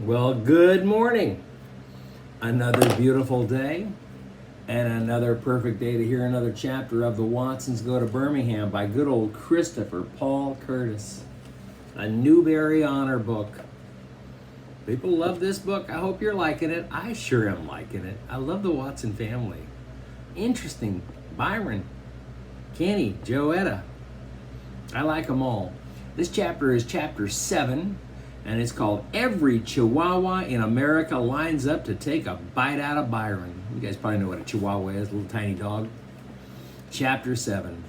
Well, good morning. Another beautiful day and another perfect day to hear another chapter of The Watsons Go to Birmingham by good old Christopher Paul Curtis. A Newbery Honor book. People love this book. I hope you're liking it. I sure am liking it. I love the Watson family. Interesting. Byron, Kenny, Joetta. I like them all. This chapter is chapter 7. And it's called Every Chihuahua in America Lines Up to Take a Bite Out of Byron. You guys probably know what a Chihuahua is, a little tiny dog. Chapter 7.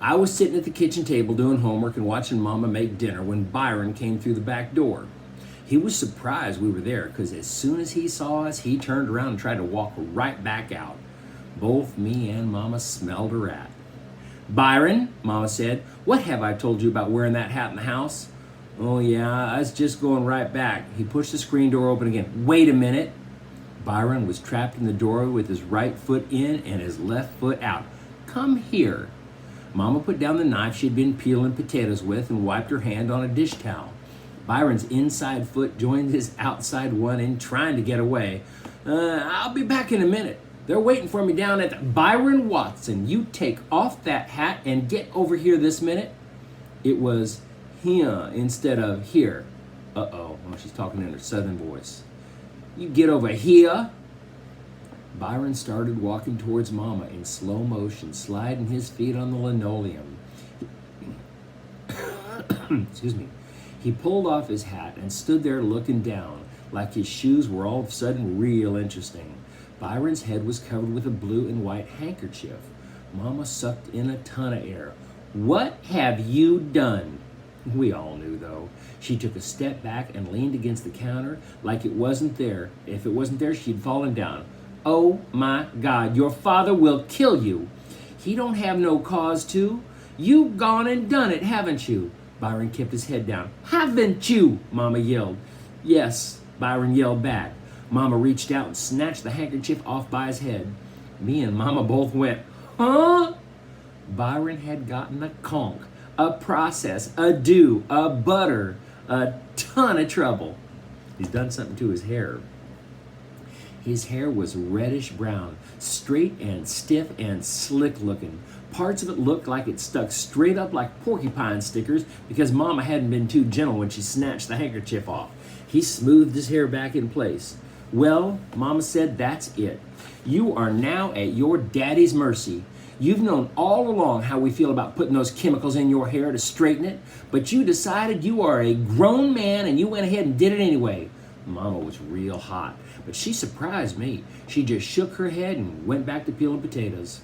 I was sitting at the kitchen table doing homework and watching Mama make dinner when Byron came through the back door. He was surprised we were there because as soon as he saw us, he turned around and tried to walk right back out. Both me and Mama smelled a rat. Byron, Mama said, what have I told you about wearing that hat in the house? Oh yeah, I was just going right back. He pushed the screen door open again. Wait a minute. Byron was trapped in the doorway with his right foot in and his left foot out. Come here. Mama put down the knife she'd been peeling potatoes with and wiped her hand on a dish towel. Byron's inside foot joined his outside one in trying to get away. I'll be back in a minute. They're waiting for me down at the... Byron Watson, you take off that hat and get over here this minute. It was... here instead of here. Uh-oh. Oh, she's talking in her southern voice. You get over here. Byron started walking towards Mama in slow motion, sliding his feet on the linoleum. Excuse me. He pulled off his hat and stood there looking down, like his shoes were all of a sudden real interesting. Byron's head was covered with a blue and white handkerchief. Mama sucked in a ton of air. What have you done? We all knew, though. She took a step back and leaned against the counter like it wasn't there. If it wasn't there, she'd fallen down. Oh, my God, your father will kill you. He don't have no cause to. You've gone and done it, haven't you? Byron kept his head down. Haven't you? Mama yelled. Yes, Byron yelled back. Mama reached out and snatched the handkerchief off by his head. Me and Mama both went, huh? Byron had gotten a conk, a process, a do, a butter, a ton of trouble. He's done something to his hair. His hair was reddish brown, straight and stiff and slick looking. Parts of it looked like it stuck straight up like porcupine stickers because Mama hadn't been too gentle when she snatched the handkerchief off. He smoothed his hair back in place. Well, Mama said, that's it. You are now at your daddy's mercy. You've known all along how we feel about putting those chemicals in your hair to straighten it, but you decided you are a grown man and you went ahead and did it anyway. Mama was real hot, but she surprised me. She just shook her head and went back to peeling potatoes.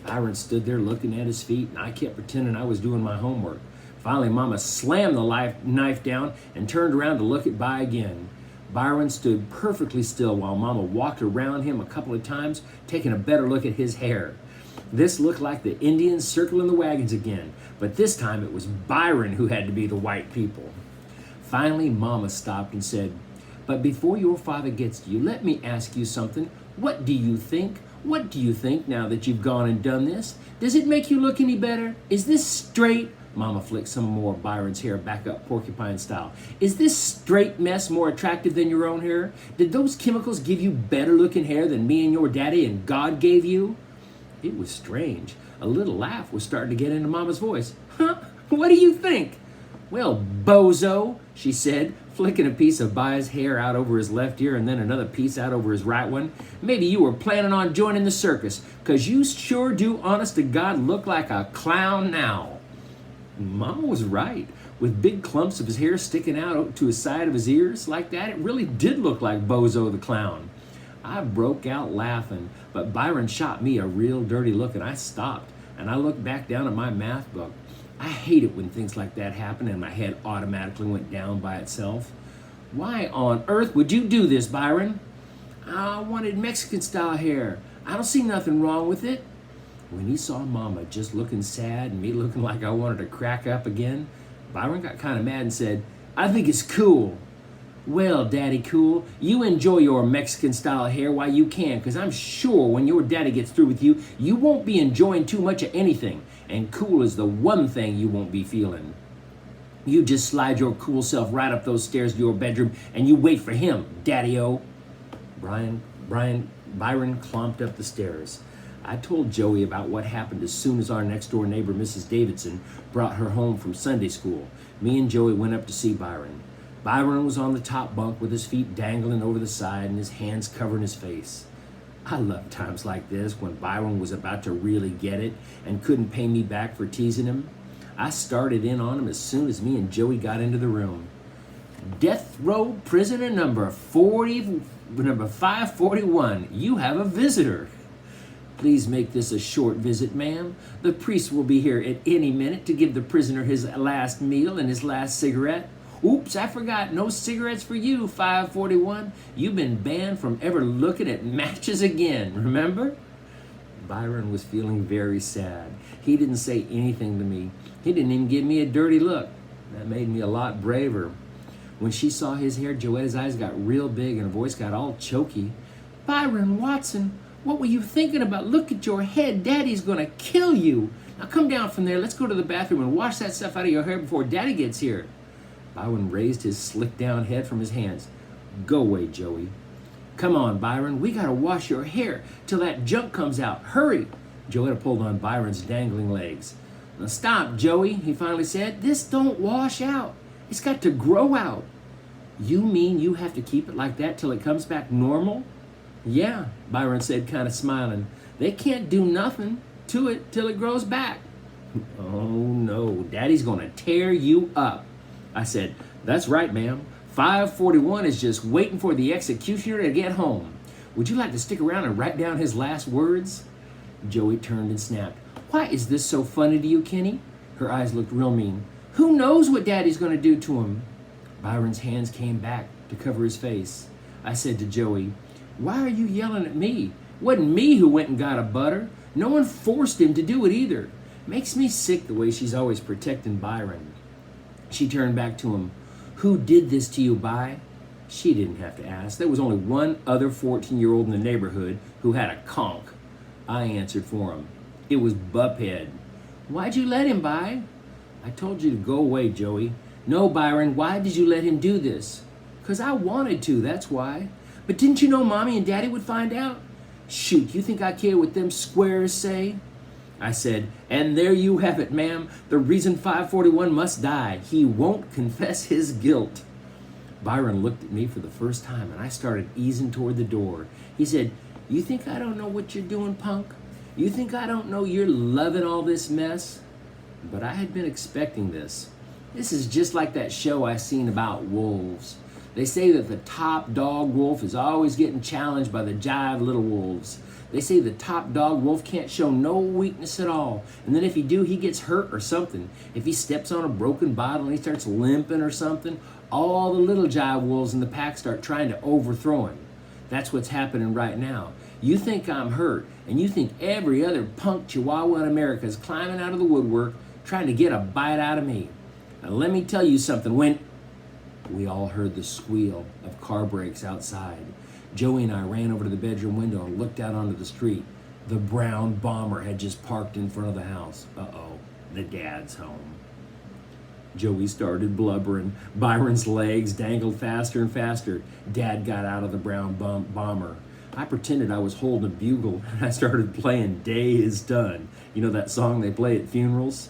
Byron stood there looking at his feet, and I kept pretending I was doing my homework. Finally, Mama slammed the knife down and turned around to look at By again. Byron stood perfectly still while Mama walked around him a couple of times, taking a better look at his hair. This looked like the Indians circling the wagons again, but this time it was Byron who had to be the white people. Finally, Mama stopped and said, but before your father gets to you, let me ask you something. What do you think? What do you think now that you've gone and done this? Does it make you look any better? Is this straight? Mama flicked some more of Byron's hair back up porcupine style. Is this straight mess more attractive than your own hair? Did those chemicals give you better looking hair than me and your daddy and God gave you? It was strange. A little laugh was starting to get into Mama's voice. Huh? What do you think? Well, bozo, she said, flicking a piece of By's hair out over his left ear and then another piece out over his right one. Maybe you were planning on joining the circus, 'cause you sure do, honest to God, look like a clown now. Mama was right. With big clumps of his hair sticking out to his side of his ears like that, it really did look like Bozo the Clown. I broke out laughing, but Byron shot me a real dirty look and I stopped, and I looked back down at my math book. I hate it when things like that happen and my head automatically went down by itself. Why on earth would you do this, Byron? I wanted Mexican-style hair. I don't see nothing wrong with it. When he saw Mama just looking sad and me looking like I wanted to crack up again, Byron got kind of mad and said, I think it's cool. Well, Daddy Cool, you enjoy your Mexican-style hair while you can, because I'm sure when your daddy gets through with you, you won't be enjoying too much of anything, and cool is the one thing you won't be feeling. You just slide your cool self right up those stairs to your bedroom and you wait for him, Daddy-O. Byron clomped up the stairs. I told Joey about what happened as soon as our next door neighbor, Mrs. Davidson, brought her home from Sunday school. Me and Joey went up to see Byron. Byron was on the top bunk with his feet dangling over the side and his hands covering his face. I love times like this when Byron was about to really get it and couldn't pay me back for teasing him. I started in on him as soon as me and Joey got into the room. Death row prisoner number 541, you have a visitor. Please make this a short visit, ma'am. The priest will be here at any minute to give the prisoner his last meal and his last cigarette. Oops, I forgot, no cigarettes for you, 541. You've been banned from ever looking at matches again, remember? Byron was feeling very sad. He didn't say anything to me. He didn't even give me a dirty look. That made me a lot braver. When she saw his hair, Joetta's eyes got real big and her voice got all choky. Byron Watson, what were you thinking about? Look at your head. Daddy's gonna kill you. Now come down from there. Let's go to the bathroom and wash that stuff out of your hair before Daddy gets here. Byron raised his slick down head from his hands. Go away, Joey. Come on, Byron. We gotta wash your hair till that junk comes out. Hurry. Joetta pulled on Byron's dangling legs. Now stop, Joey, he finally said. This don't wash out. It's got to grow out. You mean you have to keep it like that till it comes back normal? Yeah, Byron said, kind of smiling. They can't do nothing to it till it grows back. Oh no, Daddy's gonna tear you up. I said, that's right, ma'am. 541 is just waiting for the executioner to get home. Would you like to stick around and write down his last words? Joey turned and snapped. Why is this so funny to you, Kenny? Her eyes looked real mean. Who knows what Daddy's going to do to him? Byron's hands came back to cover his face. I said to Joey, why are you yelling at me? It wasn't me who went and got a butter. No one forced him to do it either. Makes me sick the way she's always protecting Byron. She turned back to him. Who did this to you, By? She didn't have to ask. There was only one other 14-year-old in the neighborhood who had a conch. I answered for him. It was Buphead. Why'd you let him, By? I told you to go away, Joey. No, Byron, why did you let him do this? 'Cause I wanted to, that's why. But didn't you know Mommy and Daddy would find out? Shoot, you think I care what them squares say? I said, and there you have it, ma'am. The reason 541 must die. He won't confess his guilt. Byron looked at me for the first time, and I started easing toward the door. He said, you think I don't know what you're doing, punk? You think I don't know you're loving all this mess? But I had been expecting this. This is just like that show I seen about wolves. They say that the top dog wolf is always getting challenged by the jive little wolves. They say the top dog wolf can't show no weakness at all. And then if he do, he gets hurt or something. If he steps on a broken bottle and he starts limping or something, all the little jive wolves in the pack start trying to overthrow him. That's what's happening right now. You think I'm hurt, and you think every other punk chihuahua in America is climbing out of the woodwork trying to get a bite out of me. Now let me tell you something. When we all heard the squeal of car brakes outside, Joey and I ran over to the bedroom window and looked out onto the street. The brown bomber had just parked in front of the house. Uh-oh, the dad's home. Joey started blubbering. Byron's legs dangled faster and faster. Dad got out of the brown bomber. I pretended I was holding a bugle and I started playing Day Is Done. You know that song they play at funerals?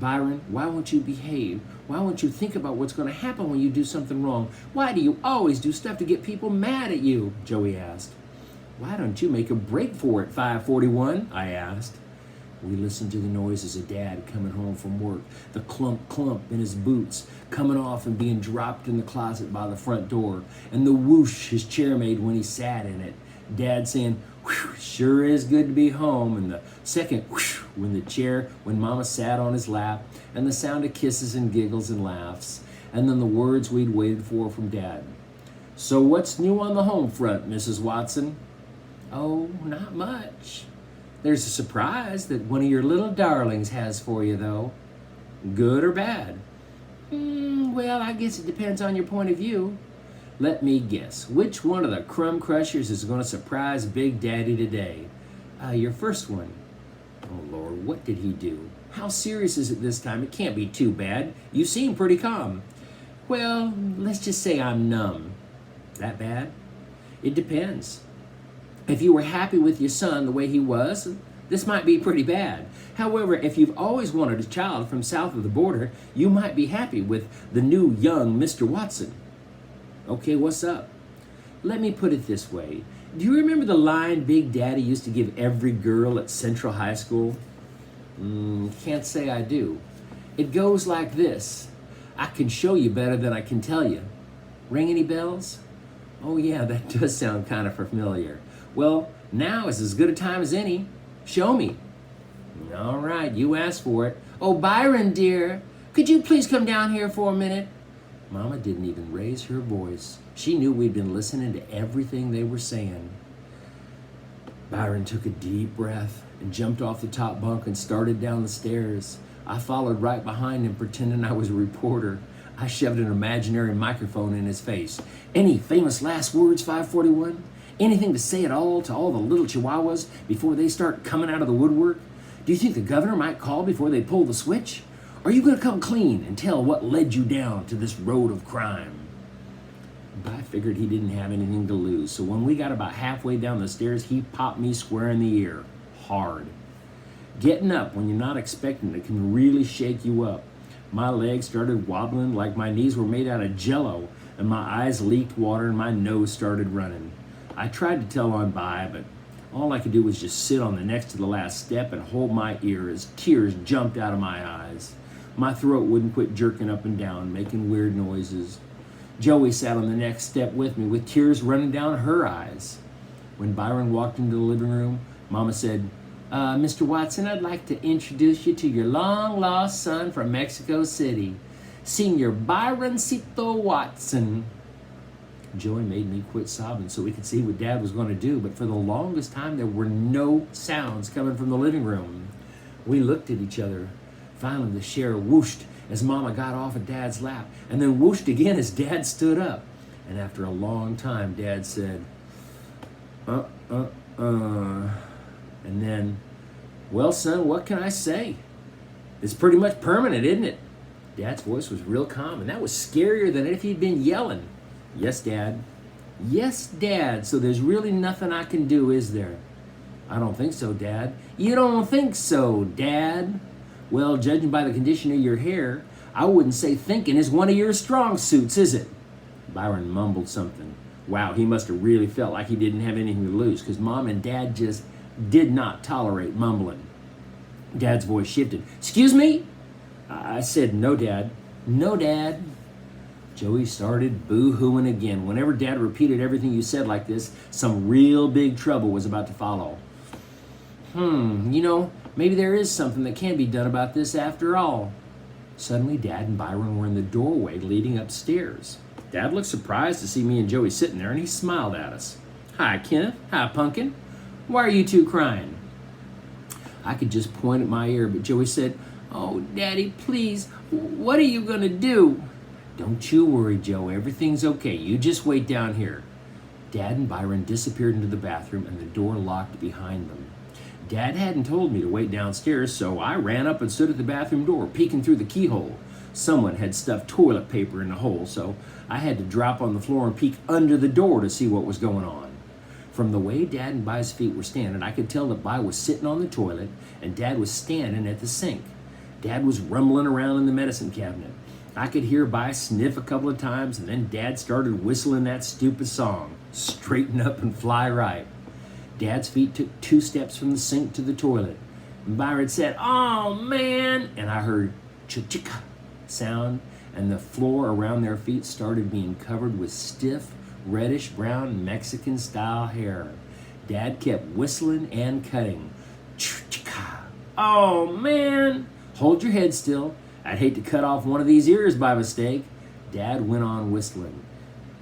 Byron, why won't you behave? Why won't you think about what's going to happen when you do something wrong? Why do you always do stuff to get people mad at you? Joey asked. Why don't you make a break for it, 541? I asked. We listened to the noises of Dad coming home from work, the clump in his boots, coming off and being dropped in the closet by the front door, and the whoosh his chair made when he sat in it. Dad saying, whew, sure is good to be home, and the second whoosh when Mama sat on his lap, and the sound of kisses and giggles and laughs, and then the words we'd waited for from Dad. So what's new on the home front, Mrs. Watson? Oh, not much. There's a surprise that one of your little darlings has for you, though. Good or bad? Well, I guess it depends on your point of view. Let me guess. Which one of the crumb crushers is going to surprise Big Daddy today? Your first one. Oh, Lord, what did he do? How serious is it this time? It can't be too bad. You seem pretty calm. Well, let's just say I'm numb. That bad? It depends. If you were happy with your son the way he was, this might be pretty bad. However, if you've always wanted a child from south of the border, you might be happy with the new young Mr. Watson. Okay, what's up? Let me put it this way. Do you remember the line Big Daddy used to give every girl at Central High School? Can't say I do. It goes like this. I can show you better than I can tell you. Ring any bells? Oh yeah, that does sound kind of familiar. Well, now is as good a time as any. Show me. All right, you asked for it. Oh, Byron, dear, could you please come down here for a minute? Mama didn't even raise her voice. She knew we'd been listening to everything they were saying. Byron took a deep breath and jumped off the top bunk and started down the stairs. I followed right behind him, pretending I was a reporter. I shoved an imaginary microphone in his face. Any famous last words, 541? Anything to say at all to all the little chihuahuas before they start coming out of the woodwork? Do you think the governor might call before they pull the switch? Are you going to come clean and tell what led you down to this road of crime? But I figured he didn't have anything to lose, so when we got about halfway down the stairs, he popped me square in the ear, hard. Getting up when you're not expecting it can really shake you up. My legs started wobbling like my knees were made out of jello, and my eyes leaked water and my nose started running. I tried to tell on by, but all I could do was just sit on the next to the last step and hold my ear as tears jumped out of my eyes. My throat wouldn't quit jerking up and down, making weird noises. Joey sat on the next step with me with tears running down her eyes. When Byron walked into the living room, Mama said, Mr. Watson, I'd like to introduce you to your long-lost son from Mexico City, Senior Byroncito Watson. Joey made me quit sobbing so we could see what Dad was going to do, but for the longest time there were no sounds coming from the living room. We looked at each other. Finally the chair whooshed as Mama got off of Dad's lap, and then whooshed again as Dad stood up. And after a long time, Dad said, And then, well, son, what can I say? It's pretty much permanent, isn't it? Dad's voice was real calm, and that was scarier than if he'd been yelling. Yes, Dad. Yes, Dad. So there's really nothing I can do, is there? I don't think so, Dad. You don't think so, Dad? Well, judging by the condition of your hair, I wouldn't say thinking is one of your strong suits, is it? Byron mumbled something. Wow, he must have really felt like he didn't have anything to lose, because Mom and Dad just did not tolerate mumbling. Dad's voice shifted. Excuse me? I said, no, Dad. No, Dad. Joey started boo-hooing again. Whenever Dad repeated everything you said like this, some real big trouble was about to follow. Maybe there is something that can be done about this after all. Suddenly, Dad and Byron were in the doorway leading upstairs. Dad looked surprised to see me and Joey sitting there, and he smiled at us. Hi, Kenneth. Hi, Pumpkin. Why are you two crying? I could just point at my ear, but Joey said, Oh, Daddy, please, what are you going to do? Don't you worry, Joe. Everything's okay. You just wait down here. Dad and Byron disappeared into the bathroom, and the door locked behind them. Dad hadn't told me to wait downstairs, so I ran up and stood at the bathroom door, peeking through the keyhole. Someone had stuffed toilet paper in the hole, so I had to drop on the floor and peek under the door to see what was going on. From the way Dad and By's feet were standing, I could tell that By was sitting on the toilet and Dad was standing at the sink. Dad was rumbling around in the medicine cabinet. I could hear By sniff a couple of times, and then Dad started whistling that stupid song, Straighten Up and Fly Right. Dad's feet took 2 steps from the sink to the toilet. And Byron said, Oh, man! And I heard ch-chicka sound, and the floor around their feet started being covered with stiff, reddish-brown Mexican-style hair. Dad kept whistling and cutting. Ch-chicka. Oh, man! Hold your head still. I'd hate to cut off one of these ears by mistake. Dad went on whistling.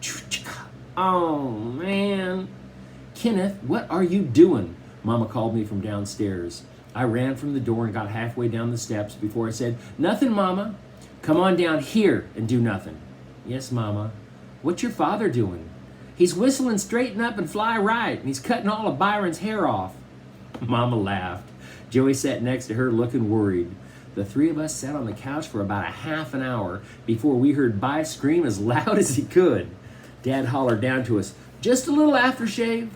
Ch-chicka. Oh, man! Kenneth, what are you doing? Mama called me from downstairs. I ran from the door and got halfway down the steps before I said, Nothing, Mama. Come on down here and do nothing. Yes, Mama. What's your father doing? He's whistling Straighten Up and Fly Right, and he's cutting all of Byron's hair off. Mama laughed. Joey sat next to her looking worried. The three of us sat on the couch for about a half an hour before we heard Bi scream as loud as he could. Dad hollered down to us, "Just a little aftershave."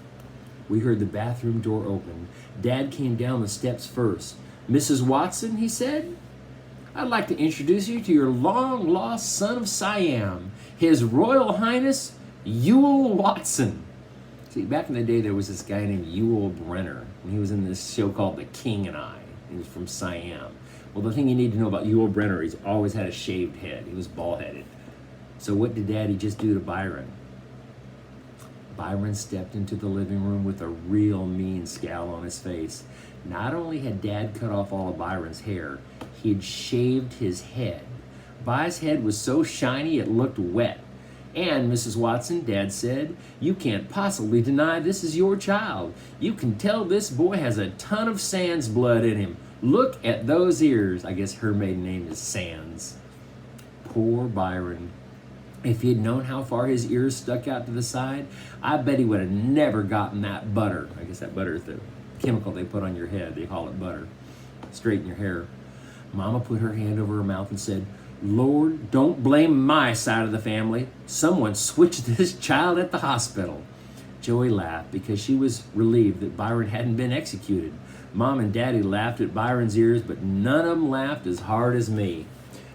We heard the bathroom door open. Dad came down the steps first. "Mrs. Watson," he said, "I'd like to introduce you to your long-lost son of Siam, His Royal Highness Ewell Watson." See, back in the day, there was this guy named Ewell Brenner, and he was in this show called The King and I. He was from Siam. Well, the thing you need to know about Ewell Brenner, he's always had a shaved head. He was bald-headed. So what did Daddy just do to Byron? Byron stepped into the living room with a real mean scowl on his face. Not only had Dad cut off all of Byron's hair, he'd shaved his head. By's head was so shiny it looked wet. "And, Mrs. Watson," Dad said, "you can't possibly deny this is your child. You can tell this boy has a ton of Sands blood in him. Look at those ears." I guess her maiden name is Sands. Poor Byron. If he'd known how far his ears stuck out to the side, I bet he would have never gotten that butter. I guess that butter is the chemical they put on your head. They call it butter. Straighten your hair. Mama put her hand over her mouth and said, "Lord, don't blame my side of the family. Someone switched this child at the hospital." Joey laughed because she was relieved that Byron hadn't been executed. Mom and Daddy laughed at Byron's ears, but none of them laughed as hard as me.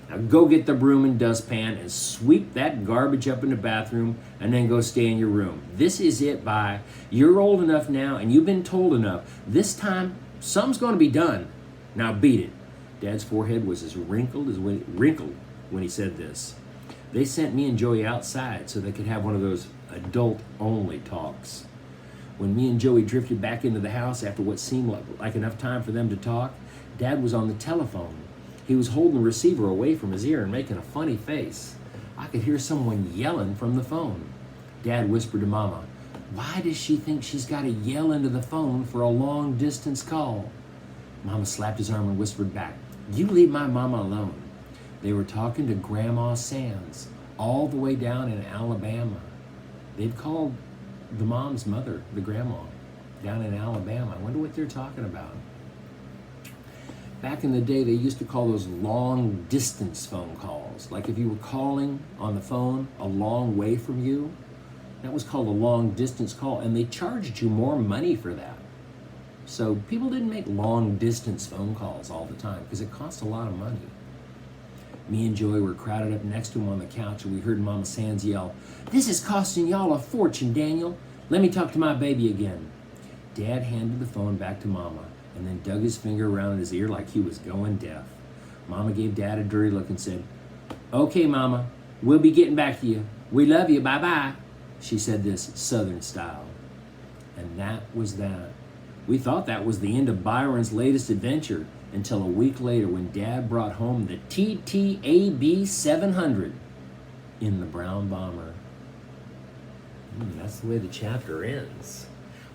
"Now go get the broom and dustpan and sweep that garbage up in the bathroom and then go stay in your room. This is it, Bi. You're old enough now and you've been told enough. This time, something's going to be done. Now beat it." Dad's forehead was as wrinkled when he said this. They sent me and Joey outside so they could have one of those adult-only talks. When me and Joey drifted back into the house after what seemed like enough time for them to talk, Dad was on the telephone. He was holding the receiver away from his ear and making a funny face. I could hear someone yelling from the phone. Dad whispered to Mama, "Why does she think she's got to yell into the phone for a long-distance call?" Mama slapped his arm and whispered back, "You leave my mama alone." They were talking to Grandma Sands, all the way down in Alabama. They'd called the mom's mother, the grandma, down in Alabama. I wonder what they're talking about. Back in the day, they used to call those long-distance phone calls. Like if you were calling on the phone a long way from you, that was called a long-distance call, and they charged you more money for that. So people didn't make long-distance phone calls all the time because it cost a lot of money. Me and Joey were crowded up next to him on the couch, and we heard Mama Sands yell, "This is costing y'all a fortune, Daniel. Let me talk to my baby again." Dad handed the phone back to Mama and then dug his finger around his ear like he was going deaf. Mama gave Dad a dirty look and said, "Okay, Mama, we'll be getting back to you. We love you, bye-bye." She said this Southern style. And that was that. We thought that was the end of Byron's latest adventure until a week later when Dad brought home the TTAB 700 in the brown bomber. That's the way the chapter ends.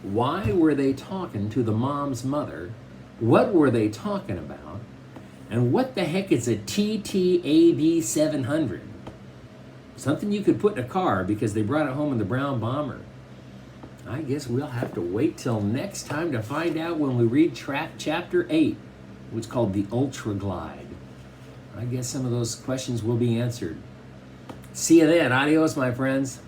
Why were they talking to the mom's mother? What were they talking about? And what the heck is a TTAB 700? Something you could put in a car because they brought it home in the brown bomber. I guess we'll have to wait till next time to find out when we read chapter 8, which is called the Ultra Glide. I guess some of those questions will be answered. See you then. Adios, my friends.